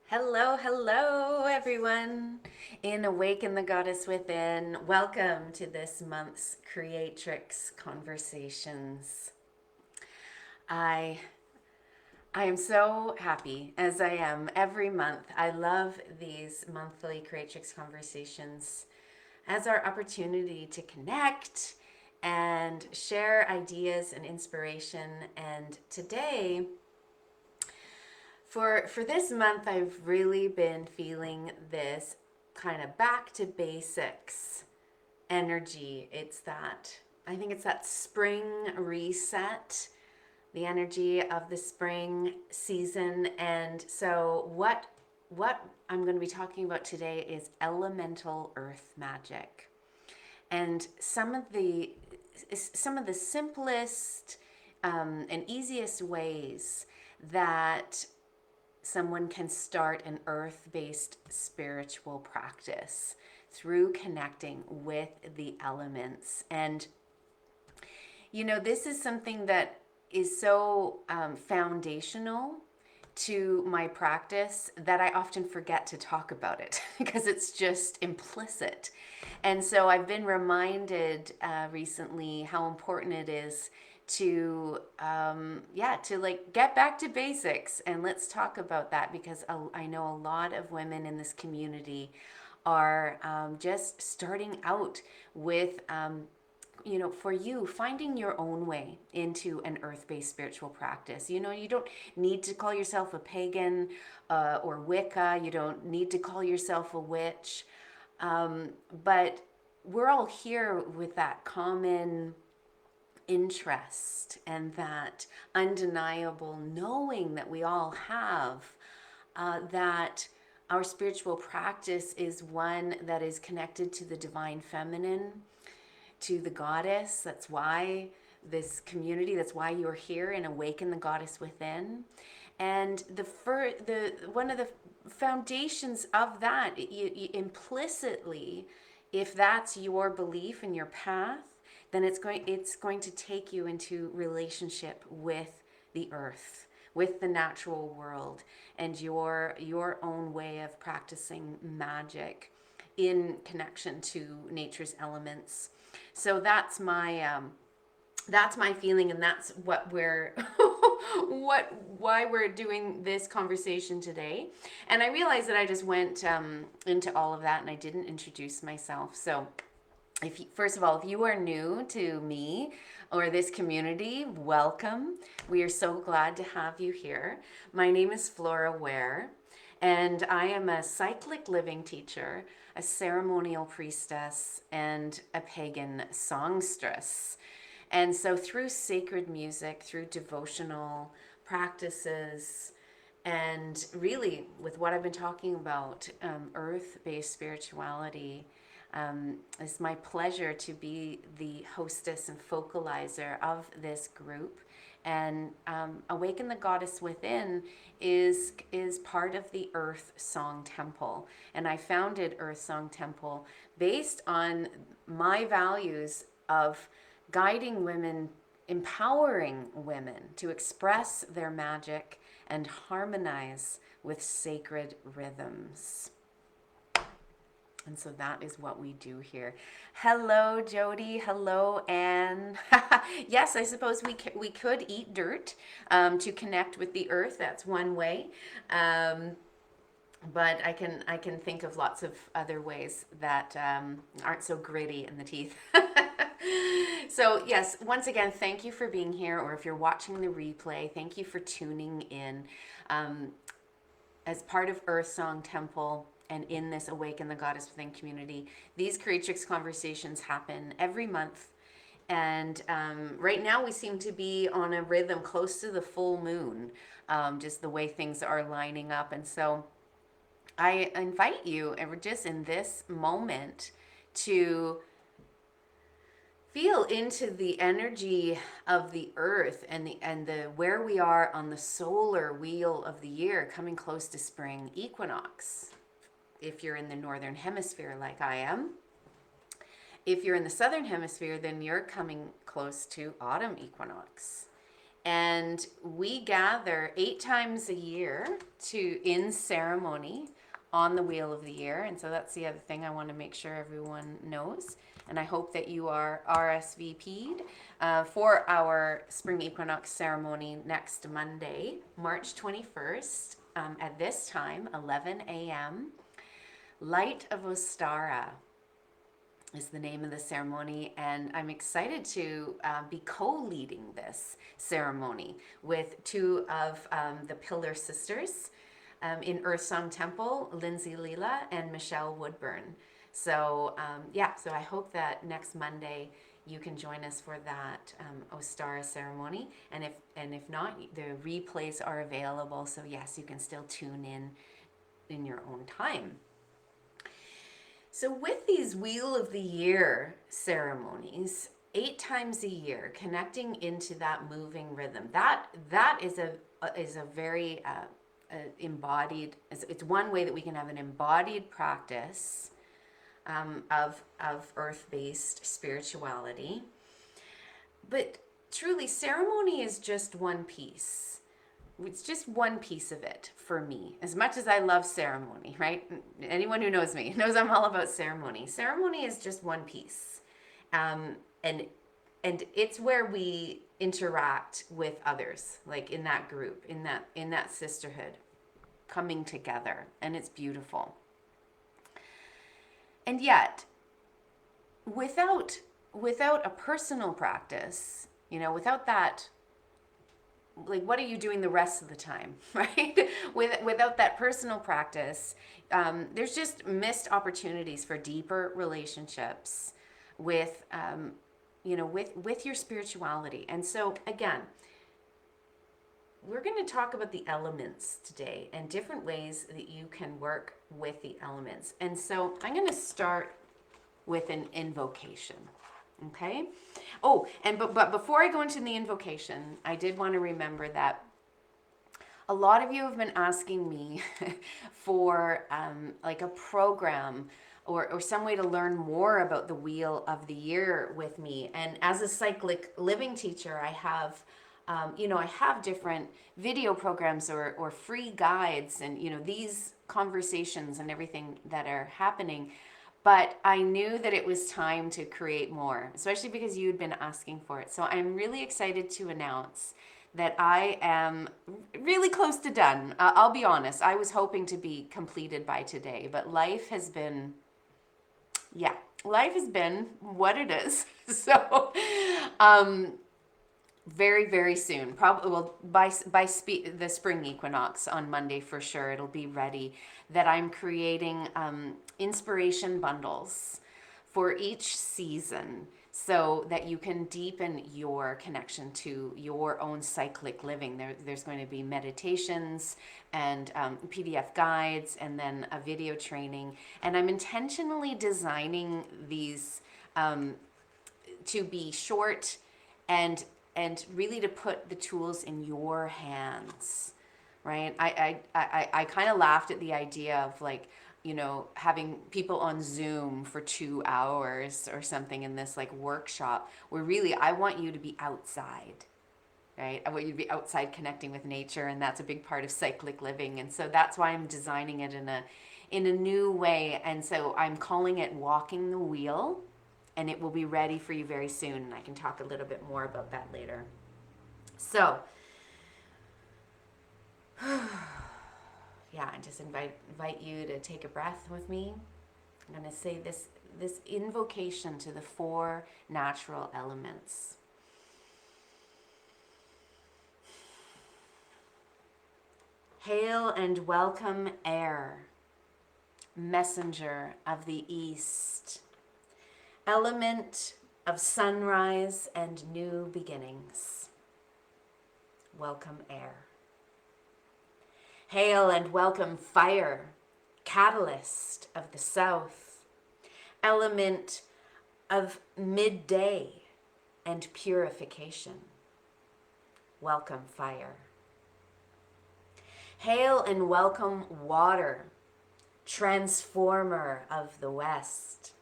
Hello, hello, everyone. In Awaken the Goddess Within, welcome to this month's Creatrix Conversations. I I am so happy, as I am every month. I love these monthly Creatrix Conversations as our opportunity to connect and share ideas and inspiration. And today, for this month, I've really been feeling this kind of back to basics energy. I think it's that spring reset, the energy of the spring season. And so what I'm going to be talking about today is elemental earth magic. And some of the simplest and easiest ways that someone can start an earth based spiritual practice through connecting with the elements. And, this is something that is so foundational to my practice that I often forget to talk about it because it's just implicit. And so I've been reminded recently how important it is to to like get back to basics. And let's talk about that because I know a lot of women in this community are just starting out with for you, finding your own way into an earth based spiritual practice. You don't need to call yourself a pagan or Wicca. You don't need to call yourself a witch. But we're all here with that common interest and that undeniable knowing that we all have that our spiritual practice is one that is connected to the divine feminine, to the goddess. That's why this community, that's why you're here and Awaken the Goddess Within. And the one of the foundations of that, you implicitly, if that's your belief and your path, then it's going to take you into relationship with the earth, with the natural world, and your own way of practicing magic in connection to nature's elements. So that's my feeling, and that's what we're why we're doing this conversation today. And I realized that I just went into all of that and I didn't introduce myself. So first of all, if you are new to me or this community, welcome. We are so glad to have you here. My name is Flora Ware, and I am a cyclic living teacher, a ceremonial priestess, and a pagan songstress. And so through sacred music, through devotional practices, and really with what I've been talking about, earth-based spirituality, it's my pleasure to be the hostess and focalizer of this group. And Awaken the Goddess Within is part of the Earth Song Temple. And I founded Earth Song Temple based on my values of guiding women, empowering women to express their magic and harmonize with sacred rhythms. And so that is what we do here. Hello, Jody. Hello, Anne. Yes, I suppose we could eat dirt to connect with the earth. That's one way. But I can think of lots of other ways that aren't so gritty in the teeth. So yes, once again, thank you for being here, or if you're watching the replay, thank you for tuning in. As part of Earth Song Temple and in this Awaken the Goddess Within community, these Creatrix conversations happen every month. And right now we seem to be on a rhythm close to the full moon, just the way things are lining up. And so I invite you, just in this moment, to feel into the energy of the earth and the where we are on the solar wheel of the year, coming close to spring equinox. If you're in the northern hemisphere like I am, if you're in the southern hemisphere, then you're coming close to autumn equinox. And we gather 8 times a year in ceremony on the Wheel of the Year. And so that's the other thing I want to make sure everyone knows. And I hope that you are RSVP'd for our spring equinox ceremony next Monday, March 21st, at this time, 11 a.m. Light of Ostara is the name of the ceremony, and I'm excited to be co-leading this ceremony with two of the Pillar Sisters in Earth Song Temple, Lindsay Leela and Michelle Woodburn. So so I hope that next Monday you can join us for that Ostara ceremony, and if not, the replays are available. So yes, you can still tune in your own time. So with these Wheel of the Year ceremonies, 8 times a year, connecting into that moving rhythm, that is a very embodied. It's one way that we can have an embodied practice of earth-based spirituality. But truly, ceremony is just one piece. It's just one piece of it for me. As much as I love ceremony, right? Anyone who knows me knows I'm all about ceremony. Ceremony is just one piece. And it's where we interact with others, like in that group, in that sisterhood, coming together, and it's beautiful. And yet, without a personal practice, without that, like, what are you doing the rest of the time, right? Without that personal practice, there's just missed opportunities for deeper relationships with your spirituality. And so again, we're going to talk about the elements today and different ways that you can work with the elements. And so I'm going to start with an invocation. Okay. Oh, but before I go into the invocation, I did want to remember that a lot of you have been asking me for like a program or some way to learn more about the Wheel of the Year with me. And as a cyclic living teacher, I have I have different video programs or free guides and these conversations and everything that are happening. But I knew that it was time to create more, especially because you had been asking for it. So I'm really excited to announce that I am really close to done. I'll be honest, I was hoping to be completed by today, but life has been what it is. So very, very soon, probably by the spring equinox on Monday for sure, it'll be ready, that I'm creating inspiration bundles for each season so that you can deepen your connection to your own cyclic living. There's going to be meditations and PDF guides and then a video training. And I'm intentionally designing these to be short and really to put the tools in your hands, right? I kind of laughed at the idea of like, having people on Zoom for 2 hours or something in this like workshop where really I want you to be outside, right? I want you to be outside connecting with nature, and that's a big part of cyclic living. And so that's why I'm designing it in a new way. And so I'm calling it Walking the Wheel. And it will be ready for you very soon. And I can talk a little bit more about that later. So, I just invite you to take a breath with me. I'm going to say this invocation to the 4 natural elements. Hail and welcome air, messenger of the east, element of sunrise and new beginnings. Welcome air. Hail and welcome fire, catalyst of the south, element of midday and purification. Welcome fire. Hail and welcome water, transformer of the west,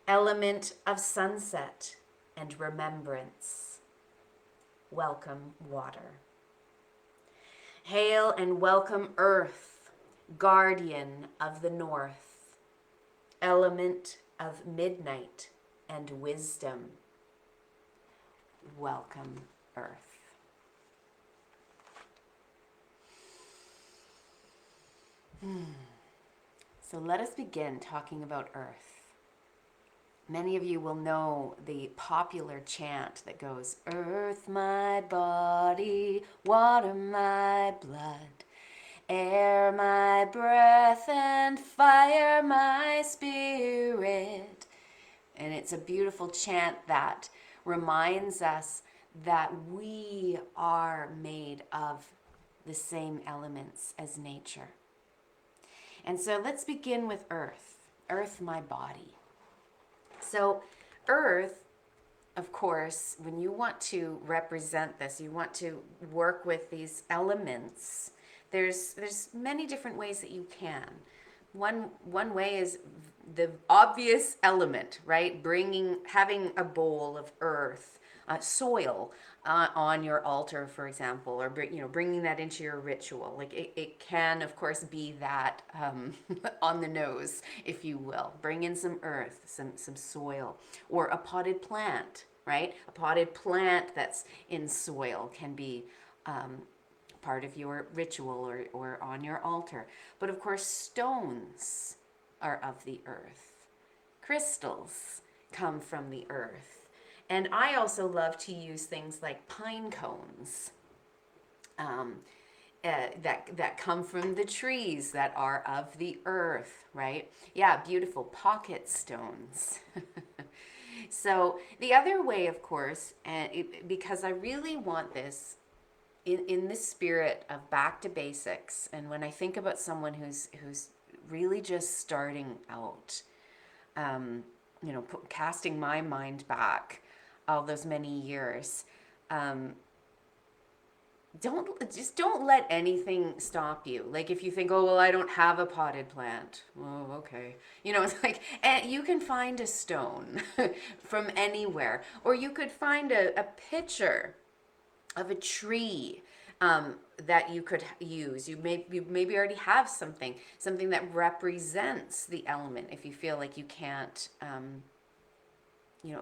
element of sunset and remembrance. welcome water. Hail and welcome earth, guardian of the north, element of midnight and wisdom. Welcome earth. So let us begin talking about earth. Many of you will know the popular chant that goes, earth my body, water my blood, air my breath, and fire my spirit. And it's a beautiful chant that reminds us that we are made of the same elements as nature. And so let's begin with earth. Earth, my body. So earth, of course, when you want to represent this, you want to work with these elements, there's many different ways that you can. One way is the obvious element, right? Having a bowl of earth, soil on your altar, for example, or bringing that into your ritual. Like it can, of course, be that on the nose, if you will. Bring in some earth, some soil, or a potted plant, right? A potted plant that's in soil can be part of your ritual or on your altar. But of course, stones are of the earth. Crystals come from the earth. And I also love to use things like pine cones that come from the trees that are of the earth, right? Yeah, beautiful pocket stones. So the other way, of course, because I really want this in the spirit of back to basics, and when I think about someone who's really just starting out, casting my mind back all those many years, don't let anything stop you. Like if you think, oh well, I don't have a potted plant. Oh, okay. It's like, and you can find a stone from anywhere, or you could find a picture of a tree that you could use. You maybe already have something that represents the element. If you feel like you can't,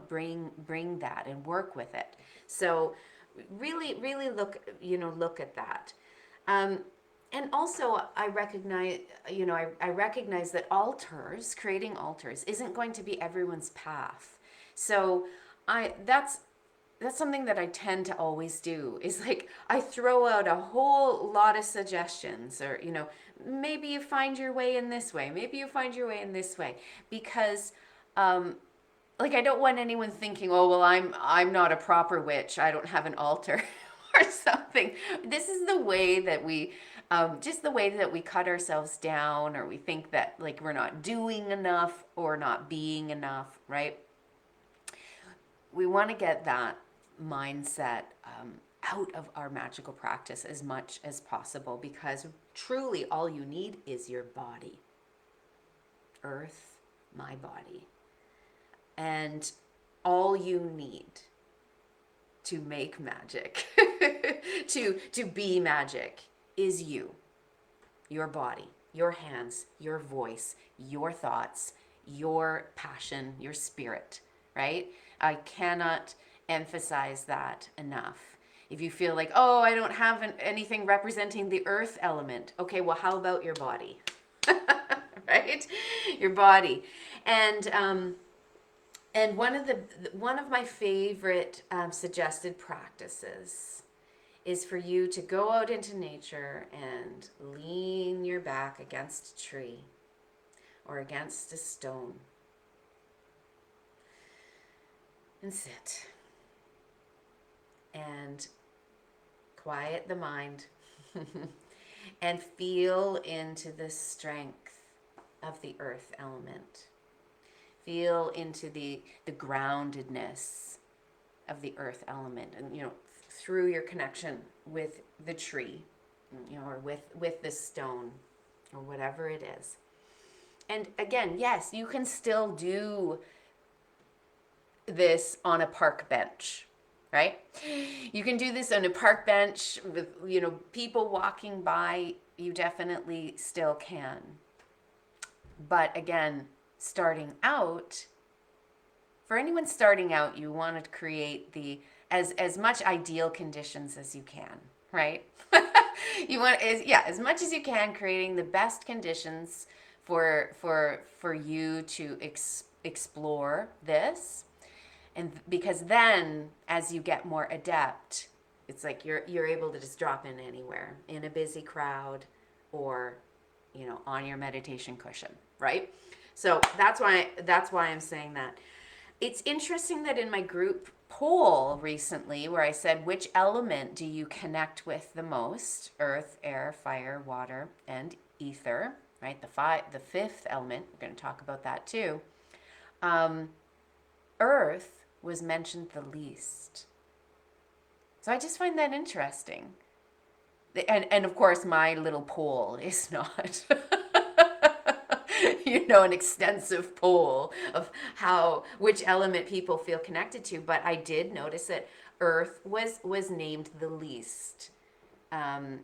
bring that and work with it. So really look at that. And also I recognize that creating altars isn't going to be everyone's path. So that's something that I tend to always do, is like I throw out a whole lot of suggestions, or maybe you find your way in this way, maybe you find your way in this way, because like I don't want anyone thinking, oh well, I'm not a proper witch, I don't have an altar or something. This is the way that we just the way that we cut ourselves down, or we think that like we're not doing enough or not being enough, right? We want to get that mindset out of our magical practice as much as possible, because truly all you need is your body. Earth, my body. And all you need to make magic, to be magic, is you, your body, your hands, your voice, your thoughts, your passion, your spirit, right? I cannot emphasize that enough. If you feel like, oh, I don't have anything representing the earth element, okay, well, how about your body? Right? Your body. And one of my favorite suggested practices is for you to go out into nature and lean your back against a tree or against a stone and sit and quiet the mind and feel into the strength of the earth element. Feel into the groundedness of the earth element, and through your connection with the tree, or with the stone, or whatever it is. And again, yes, you can still do this on a park bench. right? You can do this on a park bench with, people walking by. You definitely still can. But again, starting out, for anyone starting out, you want to create as much ideal conditions as you can, right? You want as much as you can, creating the best conditions for you to explore this. And because then as you get more adept, it's like you're able to just drop in anywhere, in a busy crowd, or on your meditation cushion, right? So that's why I'm saying that. It's interesting that in my group poll recently, where I said, which element do you connect with the most? Earth, air, fire, water, and ether, right? The fifth element, we're going to talk about that too. Earth was mentioned the least. So I just find that interesting. And of course, my little poll is not an extensive poll of which element people feel connected to, but I did notice that earth was named the least, the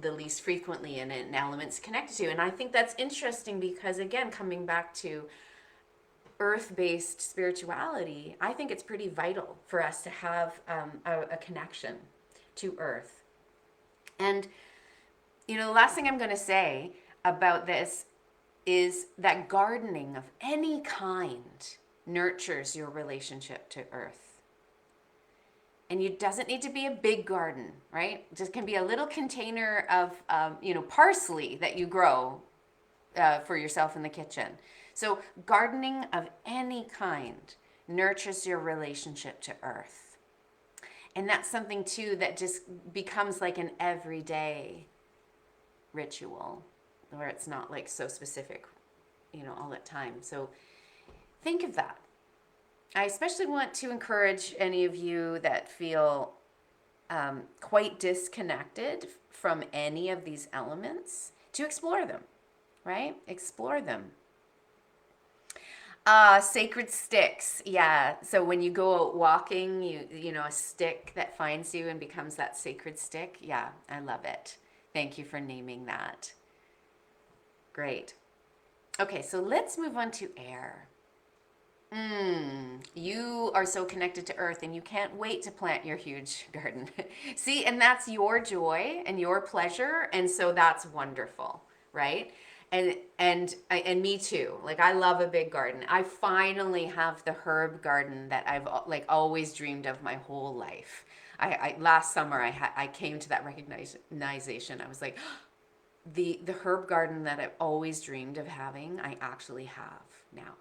least frequently, and an element's connected to. And I think that's interesting because, again, coming back to earth-based spirituality, I think it's pretty vital for us to have a connection to earth. And the last thing I'm going to say about this is that gardening of any kind nurtures your relationship to earth. And it doesn't need to be a big garden, right? It just can be a little container of, parsley that you grow for yourself in the kitchen. So gardening of any kind nurtures your relationship to earth. And that's something too that just becomes like an everyday ritual, where it's not like so specific, all the time. So think of that. I especially want to encourage any of you that feel quite disconnected from any of these elements to explore them, right? Explore them. Sacred sticks. Yeah. So when you go out walking, a stick that finds you and becomes that sacred stick. Yeah, I love it. Thank you for naming that. Great. Okay, so let's move on to air. You are so connected to earth and you can't wait to plant your huge garden. See, and that's your joy and your pleasure, and so that's wonderful, right? And me too. Like, I love a big garden. I finally have the herb garden that I've like always dreamed of my whole life. I last summer I came to that recognition. I was like, the herb garden that I've always dreamed of having, I actually have now.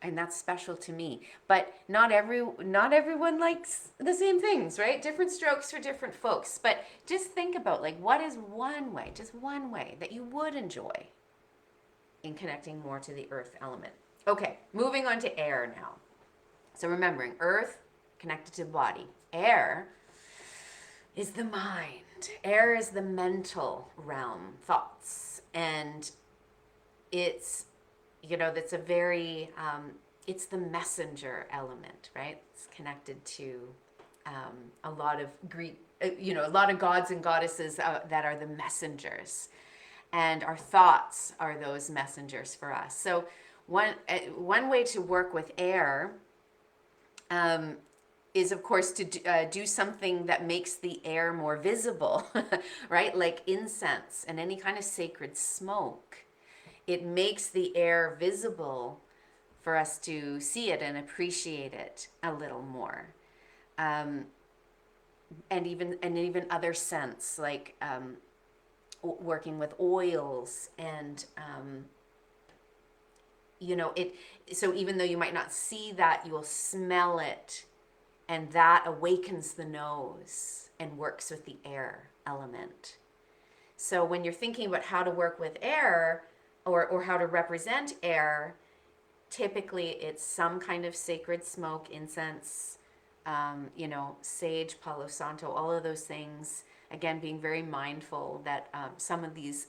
And that's special to me. But not everyone likes the same things, right? Different strokes for different folks. But just think about, like, what is one way that you would enjoy in connecting more to the earth element. Okay, moving on to air now. So remembering, earth connected to the body. Air is the mind. Air is the mental realm, thoughts. And it's that's a very, it's the messenger element, right? It's connected to a lot of Greek, a lot of gods and goddesses that are the messengers. And our thoughts are those messengers for us. So one way to work with air is, of course, to do something that makes the air more visible, right? Like incense and any kind of sacred smoke. It makes the air visible for us to see it and appreciate it a little more. And even other scents, like working with oils and so even though you might not see that, you will smell it, and that awakens the nose and works with the air element. So when you're thinking about how to work with air, or how to represent air, typically it's some kind of sacred smoke, incense, sage, palo santo, all of those things. Again, being very mindful that some of these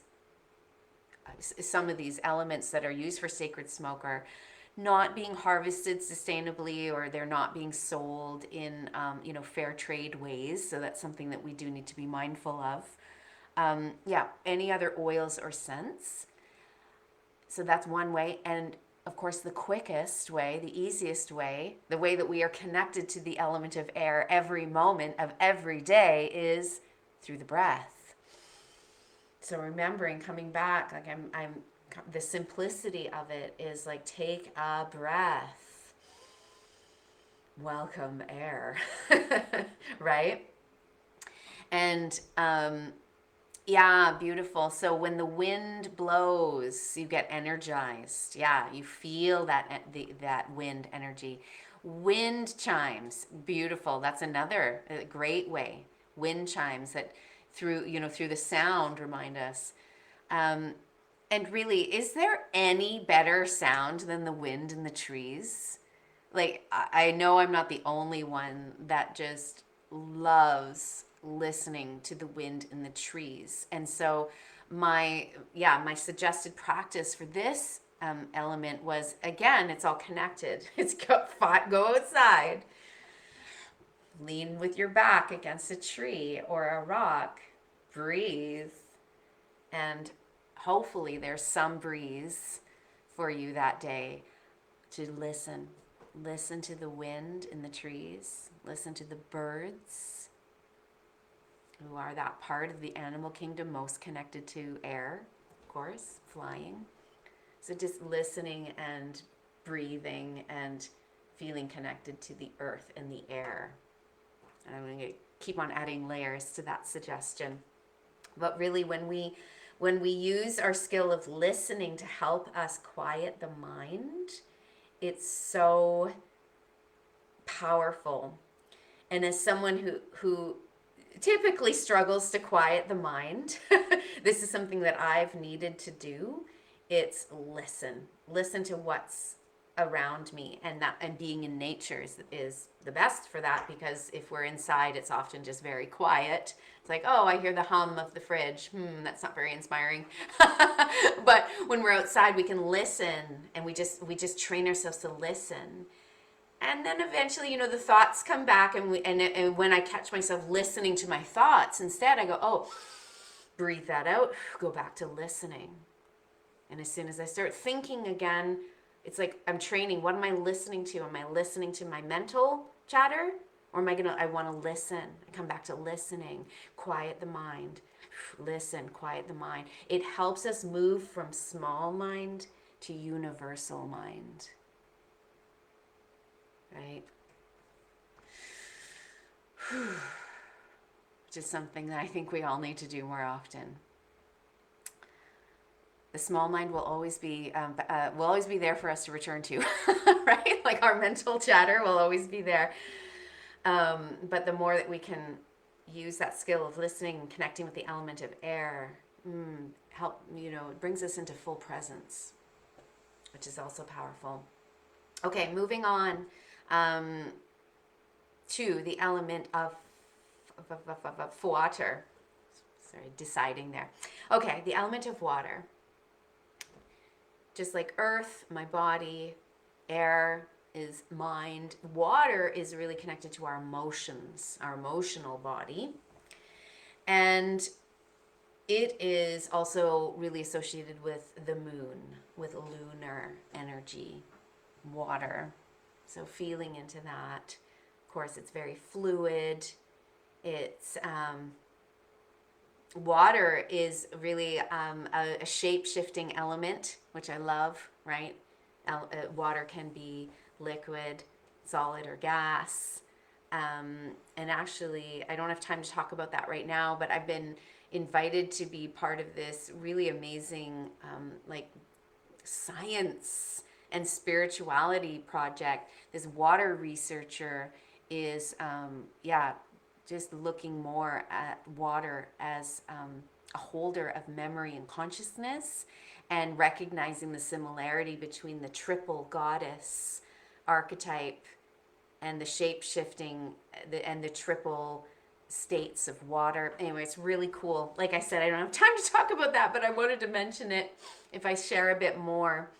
elements that are used for sacred smoke are not being harvested sustainably, or they're not being sold in fair trade ways. So that's something that we do need to be mindful of. Yeah, any other oils or scents. So that's one way. And of course, the quickest way, the easiest way, the way that we are connected to the element of air every moment of every day is through the breath. So remembering, coming back, like I'm the simplicity of it is like, take a breath. Welcome air, right? And yeah, beautiful. So when the wind blows, you get energized. Yeah, you feel that wind energy. Wind chimes, beautiful. That's another great way. Wind chimes that through the sound remind us. And really, is there any better sound than the wind in the trees? Like, I know I'm not the only one that just loves listening to the wind in the trees. And so my suggested practice for this element was, again, it's all connected. It's go outside, lean with your back against a tree or a rock, breathe, and hopefully there's some breeze for you that day to listen. Listen to the wind in the trees. Listen to the birds, who are that part of the animal kingdom most connected to air, of course, flying. So just listening and breathing and feeling connected to the earth and the air. And I'm going to keep on adding layers to that suggestion. But really, when we use our skill of listening to help us quiet the mind, it's so powerful. And as someone who typically struggles to quiet the mind, this is something that I've needed to do. It's listen to what's around me, and being in nature is the best for that, because if we're inside, it's often just very quiet. It's like, oh, I hear the hum of the fridge. That's not very inspiring. But when we're outside, we can listen, and we just train ourselves to listen. And then eventually, the thoughts come back, and when I catch myself listening to my thoughts, instead I go, oh, breathe that out, go back to listening. And as soon as I start thinking again, it's like I'm training. What am I listening to? Am I listening to my mental chatter? Or I want to listen. I come back to listening. Quiet the mind. Listen, quiet the mind. It helps us move from small mind to universal mind. Right? Which is something that I think we all need to do more often. The small mind will always be there for us to return to, right? Like our mental chatter will always be there. But the more that we can use that skill of listening and connecting with the element of air, it brings us into full presence, which is also powerful. Okay, moving on to the element of water. Sorry, deciding there. Okay, the element of water. Just like earth, my body, air is mind. Water is really connected to our emotions, our emotional body. And it is also really associated with the moon, with lunar energy, water. So feeling into that. Of course, it's very fluid. It's water is really a shape-shifting element, which I love, right? Water can be liquid, solid, or gas. And actually, I don't have time to talk about that right now, but I've been invited to be part of this really amazing science and spirituality project. This water researcher is just looking more at water as a holder of memory and consciousness, and recognizing the similarity between the triple goddess archetype and the shape-shifting and the triple states of water. Anyway, it's really cool. Like I said, I don't have time to talk about that, but I wanted to mention it if I share a bit more.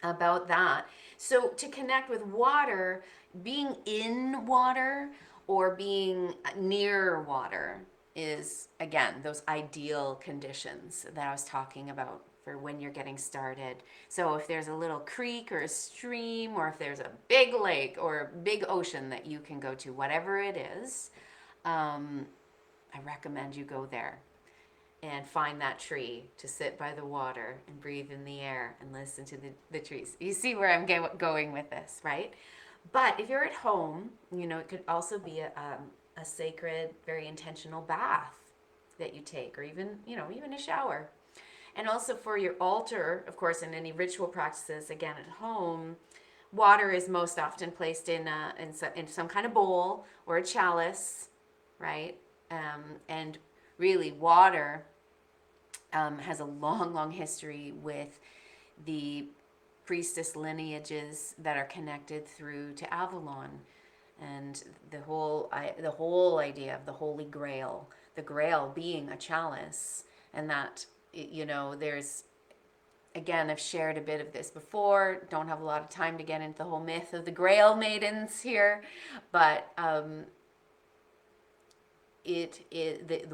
about that. So to connect with water, being in water or being near water is, again, those ideal conditions that I was talking about for when you're getting started. So if there's a little creek or a stream, or if there's a big lake or a big ocean that you can go to, whatever it is, I recommend you go there and find that tree to sit by the water and breathe in the air and listen to the trees. You see where I'm going with this, right? But if you're at home, it could also be a sacred, very intentional bath that you take, or even a shower. And also for your altar, of course, in any ritual practices, again at home, water is most often placed in some kind of bowl or a chalice, right? And really, water has a long, long history with the priestess lineages that are connected through to Avalon, and the whole idea of the Holy Grail, the Grail being a chalice, and that there's, again, I've shared a bit of this before. Don't have a lot of time to get into the whole myth of the Grail maidens here, but the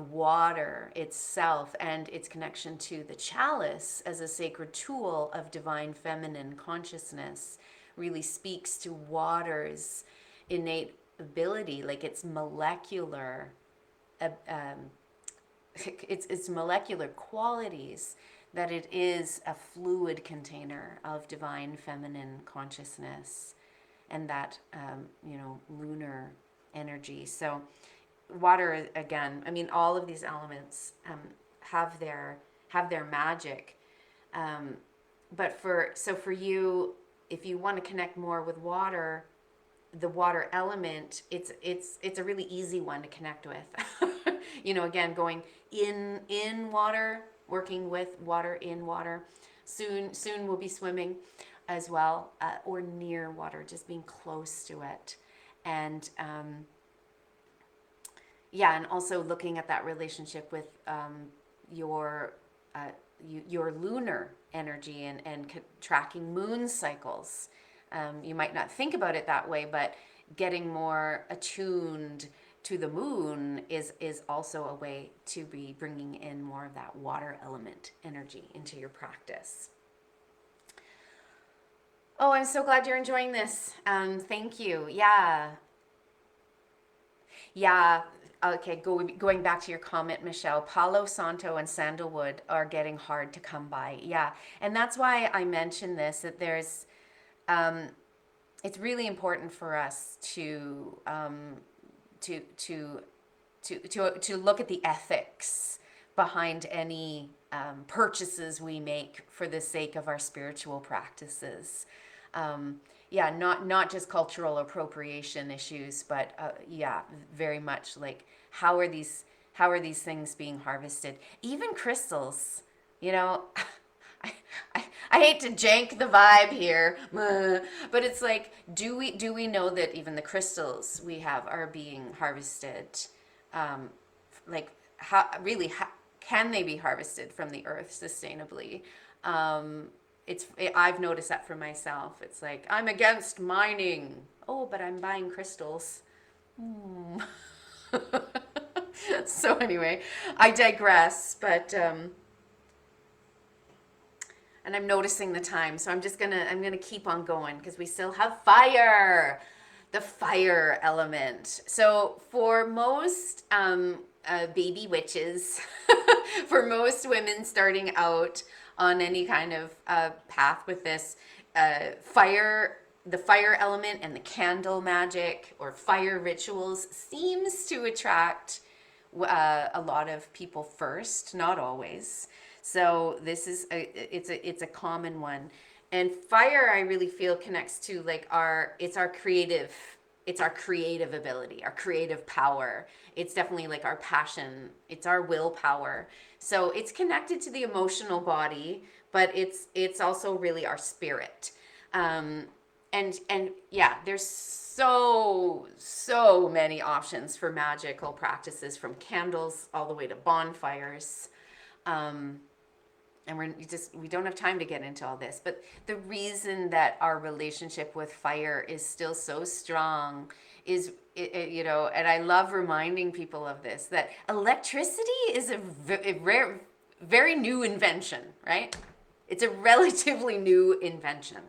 water itself and its connection to the chalice as a sacred tool of divine feminine consciousness really speaks to water's innate ability, like its molecular its molecular qualities, that it is a fluid container of divine feminine consciousness and that lunar energy. So water, again, I mean, all of these elements have their magic, but for you, if you want to connect more with water, the water element, it's a really easy one to connect with. Again, going in water, working with water, in water. Soon we'll be swimming as well, or near water, just being close to it. And and also looking at that relationship with your lunar energy and tracking moon cycles. You might not think about it that way, but getting more attuned to the moon is also a way to be bringing in more of that water element energy into your practice. Oh, I'm so glad you're enjoying this. Thank you. Yeah. Okay, going back to your comment, Michelle, Palo Santo and sandalwood are getting hard to come by. Yeah, and that's why I mentioned this, that there's, it's really important for us to look at the ethics behind any purchases we make for the sake of our spiritual practices. Not just cultural appropriation issues, but very much like how are these things being harvested? Even crystals, I hate to jank the vibe here, but it's like, do we know that even the crystals we have are being harvested? Like, how can they be harvested from the earth sustainably? I've noticed that for myself. It's like, I'm against mining. Oh, but I'm buying crystals. So anyway, I digress, but and I'm noticing the time, so I'm gonna keep on going because we still have fire, the fire element. So for most baby witches, for most women starting out on any kind of path with this, the fire element and the candle magic or fire rituals seems to attract a lot of people first, not always. So this is it's a common one. And fire, I really feel, connects to like our creative ability, our creative power. It's definitely like our passion. It's our willpower. So it's connected to the emotional body, but it's also really our spirit. And yeah, there's so many options for magical practices, from candles all the way to bonfires. and we don't have time to get into all this, but the reason that our relationship with fire is still so strong is, and I love reminding people of this, that electricity is a rare, very new invention, right? It's a relatively new invention.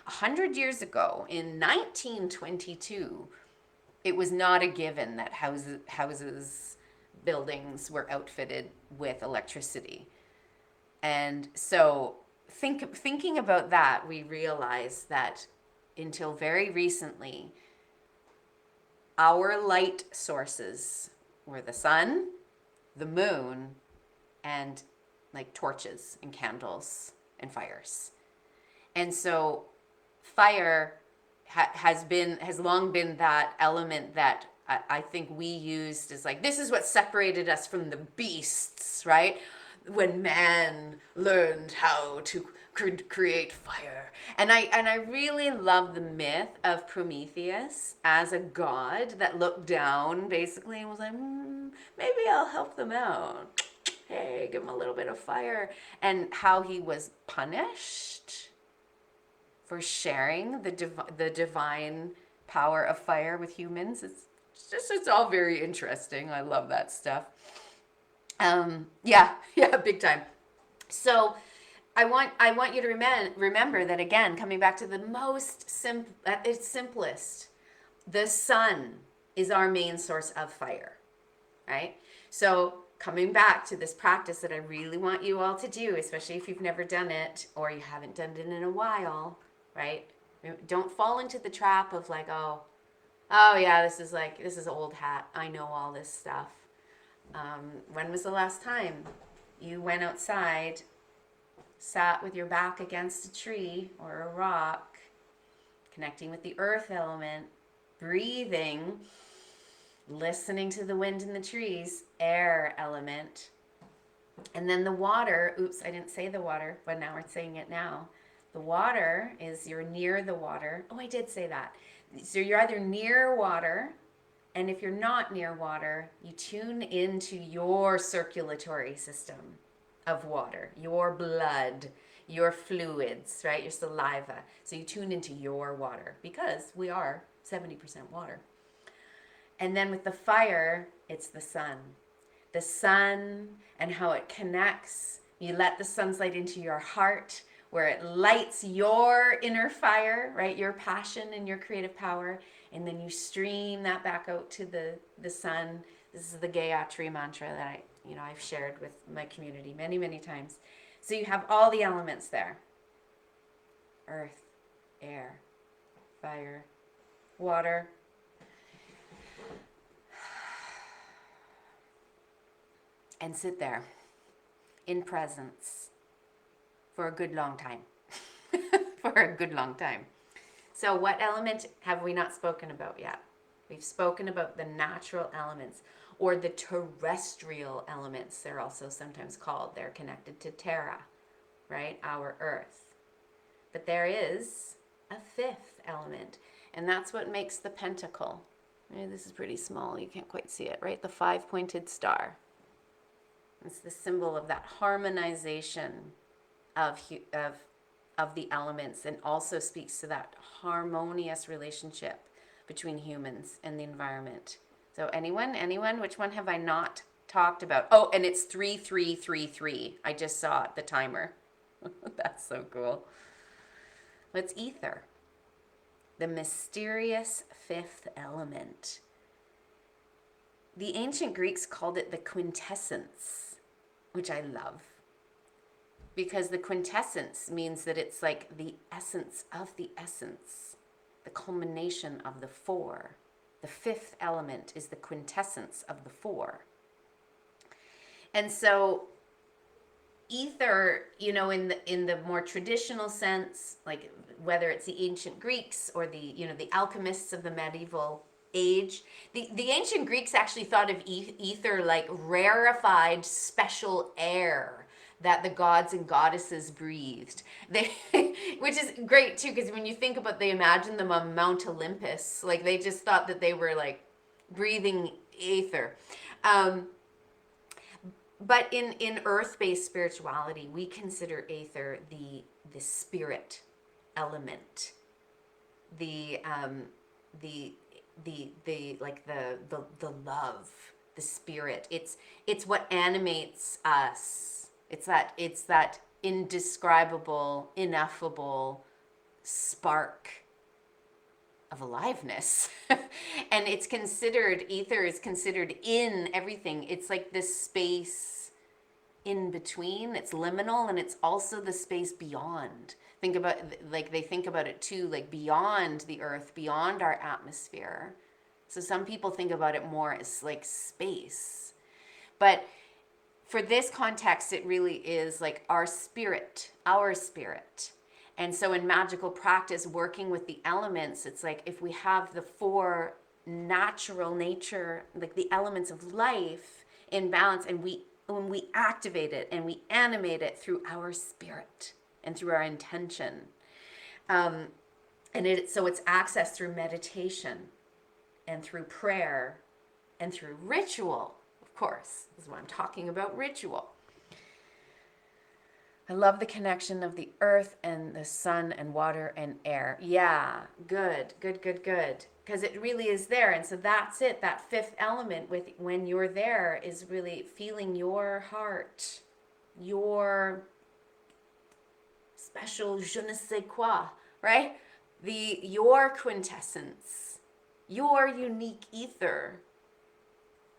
100 years ago, in 1922, it was not a given that houses, buildings were outfitted with electricity. And so thinking about that, we realize that until very recently, our light sources were the sun, the moon, and like torches and candles and fires. And so fire has long been that element that I think we used as like, this is what separated us from the beasts, right? When man learned how to create fire. And I really love the myth of Prometheus as a god that looked down basically and was like, maybe I'll help them out. Hey, give them a little bit of fire. And how he was punished for sharing the divine power of fire with humans. It's all very interesting. I love that stuff. Yeah, big time. So I want you to remember that, again, coming back to the most at its simplest, the sun is our main source of fire, right? So coming back to this practice that I really want you all to do, especially if you've never done it or you haven't done it in a while, right? Don't fall into the trap of like, oh yeah, this is old hat. I know all this stuff. When was the last time you went outside, sat with your back against a tree or a rock, connecting with the earth element, breathing, listening to the wind in the trees, air element, and then the water? Oops, I didn't say the water, but now we're saying it now. The water is, you're near the water. Oh, I did say that. So you're either near water, and if you're not near water, you tune into your circulatory system of water, your blood, your fluids, right? Your saliva. So you tune into your water because we are 70% water. And then with the fire, it's the sun. The sun and how it connects. You let the sun's light into your heart, where it lights your inner fire, right? Your passion and your creative power. And then you stream that back out to the sun. This is the Gayatri mantra that I've shared with my community many, many times. So you have all the elements there. Earth, air, fire, water. And sit there in presence for a good long time. For a good long time. So what element have we not spoken about yet? We've spoken about the natural elements, or the terrestrial elements, they're also sometimes called. They're connected to Terra, right? Our earth. But there is a fifth element, and that's what makes the pentacle. This is pretty small, you can't quite see it, right? The 5-pointed star. It's the symbol of that harmonization of the elements, and also speaks to that harmonious relationship between humans and the environment. So anyone, which one have I not talked about? Oh, and it's 3333. I just saw it, the timer. That's so cool. Let's ether. The mysterious fifth element. The ancient Greeks called it the quintessence, which I love. Because the quintessence means that it's like the essence of the essence, the culmination of the four. The fifth element is the quintessence of the four. And so ether, in the more traditional sense, like whether it's the ancient Greeks or the alchemists of the medieval age, the ancient Greeks actually thought of ether like rarefied special air that the gods and goddesses breathed. Which is great too, because when you think about, they imagined them on Mount Olympus, like they just thought that they were like breathing ether. but in earth-based spirituality, we consider aether the spirit element, the the like the love, the spirit. It's what animates us. It's that indescribable, ineffable spark of aliveness. And it's considered, ether is considered in everything. It's like this space in between. It's liminal, and it's also the space beyond. Think about, like, they think about it too, like beyond the earth, beyond our atmosphere. So some people think about it more as like space. But for this context, it really is like our spirit, our spirit. And so in magical practice, working with the elements, it's like if we have the four natural nature, like the elements of life in balance, and when we activate it and we animate it through our spirit and through our intention. So it's accessed through meditation and through prayer and through ritual, of course. This is what I'm talking about, ritual. I love the connection of the earth and the sun and water and air. Yeah, good. Because it really is there. And so that's it. That fifth element, with when you're there, is really feeling your heart, your special je ne sais quoi, right? Your quintessence, your unique ether.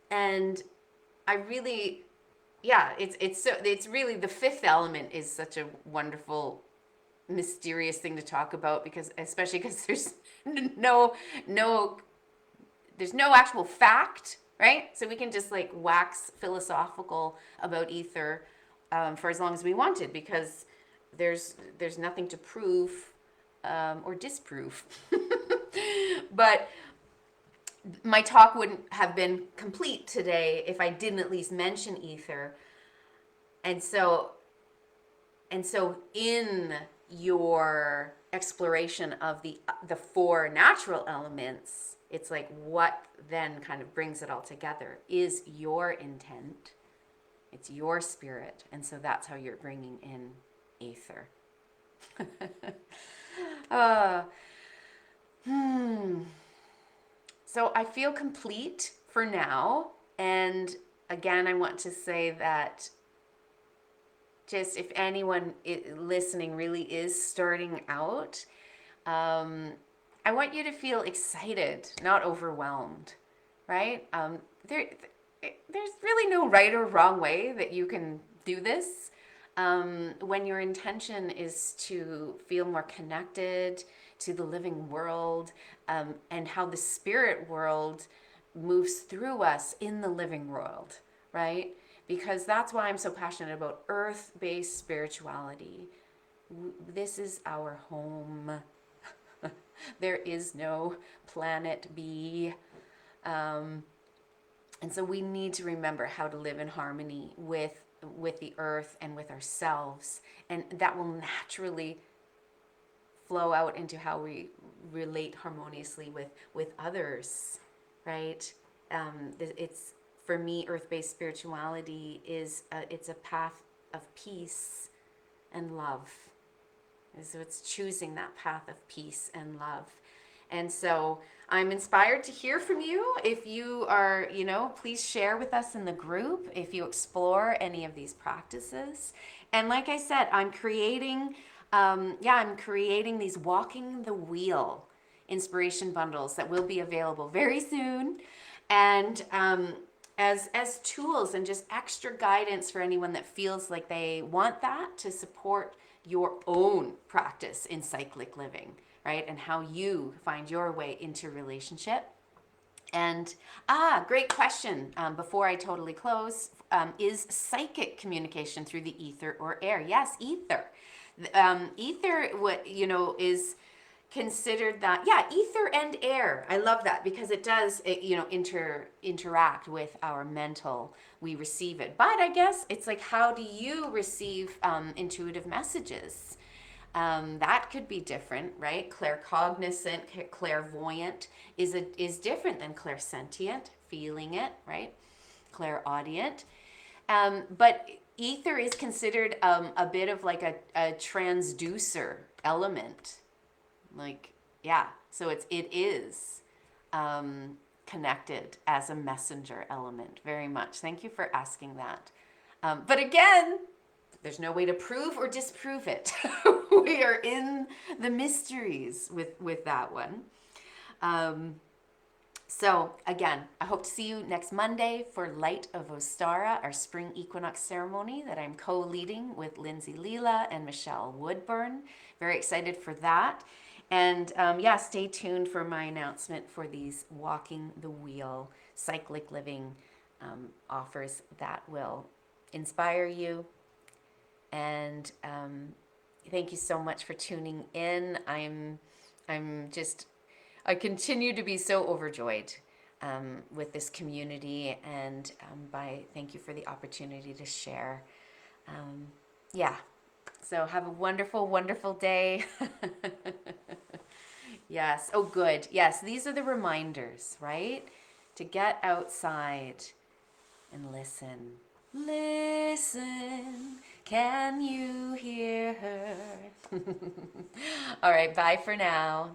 And I really, yeah, it's really, the fifth element is such a wonderful, mysterious thing to talk about, because especially because there's there's no actual fact, right? So we can just like wax philosophical about ether for as long as we wanted, because there's nothing to prove or disprove. But my talk wouldn't have been complete today if I didn't at least mention ether. And so in your exploration of the four natural elements, it's like what then kind of brings it all together is your intent. It's your spirit. And so that's how you're bringing in ether. So I feel complete for now. And again, I want to say that just if anyone listening really is starting out, I want you to feel excited, not overwhelmed, right? There's really no right or wrong way that you can do this. When your intention is to feel more connected to the living world, and how the spirit world moves through us in the living world, right? Because that's why I'm so passionate about earth-based spirituality. This is our home. There is no planet B. And so we need to remember how to live in harmony with the earth and with ourselves. And that will naturally flow out into how we relate harmoniously with others, right? It's, for me, earth-based spirituality is it's a path of peace and love. And so it's choosing that path of peace and love. And so I'm inspired to hear from you. If you are, please share with us in the group if you explore any of these practices. And like I said, I'm creating these walking the wheel inspiration bundles that will be available very soon. And as tools and just extra guidance for anyone that feels like they want that to support your own practice in cyclic living, right? And how you find your way into relationship. And great question. Before I totally close, is psychic communication through the ether or air? Yes, ether. Ether, is considered that, ether and air. I love that, because it does, interact with our mental. We receive it. But I guess it's like, how do you receive intuitive messages? That could be different, right? Claircognizant, clairvoyant is different than clairsentient, feeling it, right? Clairaudient. But ether is considered a bit of like a transducer element. Like, yeah, so it is connected as a messenger element very much. Thank you for asking that. But again, there's no way to prove or disprove it. We are in the mysteries with that one. So again, I hope to see you next Monday for Light of Ostara, our spring equinox ceremony that I'm co-leading with Lindsay Leela and Michelle Woodburn. Very excited for that. And yeah, stay tuned for my announcement for these Walking the Wheel cyclic living offers that will inspire you. And thank you so much for tuning in. I continue to be so overjoyed with this community, and thank you for the opportunity to share. Yeah, so have a wonderful, wonderful day. Yes, oh good. Yes, these are the reminders, right? To get outside and listen. Listen, can you hear her? All right, bye for now.